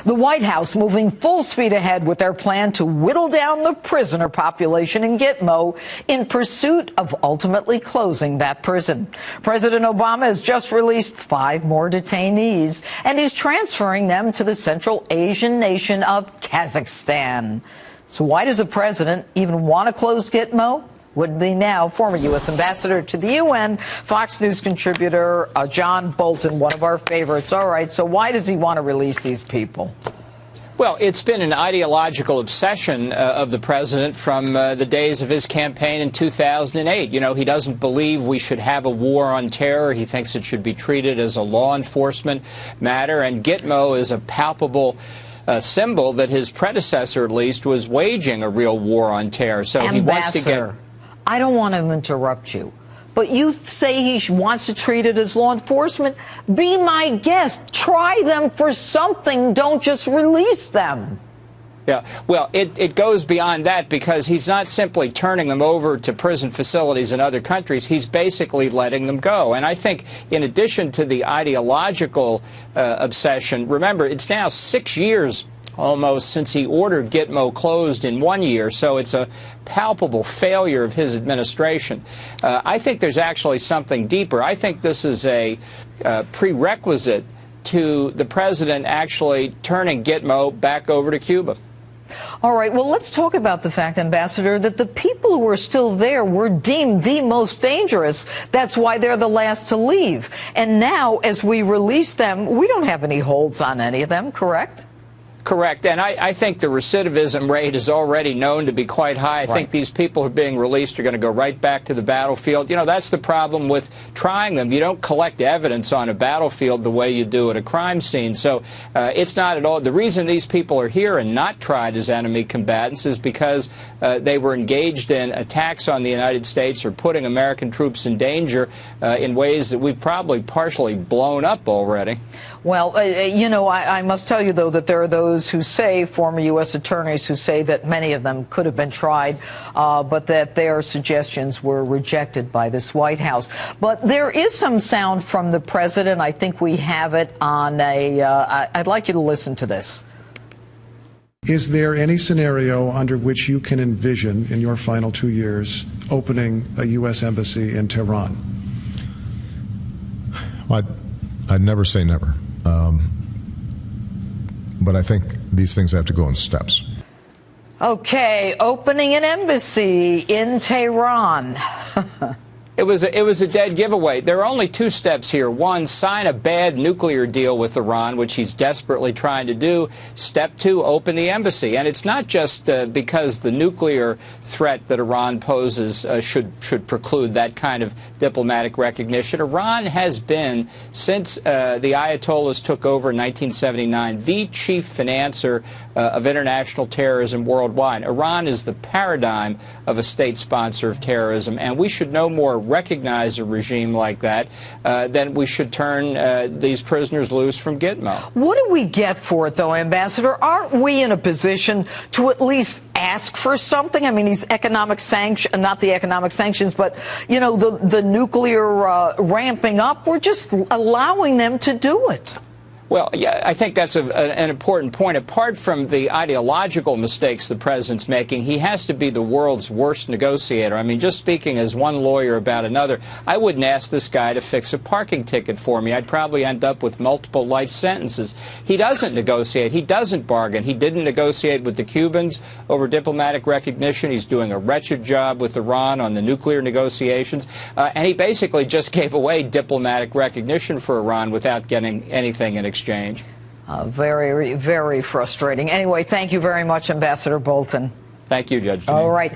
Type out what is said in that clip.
The White House moving full speed ahead with their plan to whittle down the prisoner population in Gitmo in pursuit of ultimately closing that prison. President Obama has just released 5 more detainees, and he's transferring them to the Central Asian nation of Kazakhstan. So why does the president even want to close Gitmo? Would be now former U.S. ambassador to the UN, Fox News contributor John Bolton, one of our favorites. All right, so why does he want to release these people? Well, it's been an ideological obsession of the president from the days of his campaign in 2008. You know, he doesn't believe we should have a war on terror. He thinks it should be treated as a law enforcement matter. And Gitmo is a palpable symbol that his predecessor, at least, was waging a real war on terror. So he wants to get... I don't want to interrupt you, but you say he wants to treat it as law enforcement. Be my guest. Try them for something. Don't just release them. Yeah, well, it goes beyond that, because he's not simply turning them over to prison facilities in other countries. He's basically letting them go. And I think in addition to the ideological obsession, remember, it's now 6 years almost since he ordered Gitmo closed in 1 year, so it's a palpable failure of his administration. I think there's actually something deeper. I think this is a prerequisite to the president actually turning Gitmo back over to Cuba. All right, well, let's talk about the fact, Ambassador, that the people who are still there were deemed the most dangerous. That's why they're the last to leave. And now, as we release them, we don't have any holds on any of them, correct? Correct, and I think the recidivism rate is already known to be quite high. I think these people who are being released are going to go right back to the battlefield. You know, that's the problem with trying them. You don't collect evidence on a battlefield the way you do at a crime scene. So it's not at all. The reason these people are here and not tried as enemy combatants is because they were engaged in attacks on the United States or putting American troops in danger in ways that we've probably partially blown up already. Well, you know, I must tell you, though, that there are those who say, former U.S. attorneys who say that many of them could have been tried, but that their suggestions were rejected by this White House. But there is some sound from the president. I think we have it on a I'd like you to listen to this. Is there any scenario under which you can envision, in your final 2 years, opening a U.S. embassy in Tehran? I'd never say never. But I think these things have to go in steps. Okay, opening an embassy in Tehran. It was a dead giveaway. There are only 2 steps here. One, sign a bad nuclear deal with Iran, which he's desperately trying to do. Step 2, open the embassy. And it's not just because the nuclear threat that Iran poses should preclude that kind of diplomatic recognition. Iran has been, since the Ayatollahs took over in 1979, the chief financer of international terrorism worldwide. Iran is the paradigm of a state sponsor of terrorism, and we should no more recognize a regime like that, then we should turn these prisoners loose from Gitmo. What do we get for it, though, Ambassador? Aren't we in a position to at least ask for something? I mean, these economic sanctions, not the economic sanctions, but, you know, the nuclear ramping up, we're just allowing them to do it. Well, yeah, I think that's an important point. Apart from the ideological mistakes the president's making, he has to be the world's worst negotiator. I mean, just speaking as one lawyer about another, I wouldn't ask this guy to fix a parking ticket for me. I'd probably end up with multiple life sentences. He doesn't negotiate. He doesn't bargain. He didn't negotiate with the Cubans over diplomatic recognition. He's doing a wretched job with Iran on the nuclear negotiations. And he basically just gave away diplomatic recognition for Iran without getting anything in exchange. Very, very frustrating. Anyway, thank you very much, Ambassador Bolton. Thank you, Judge Jeanine. All right.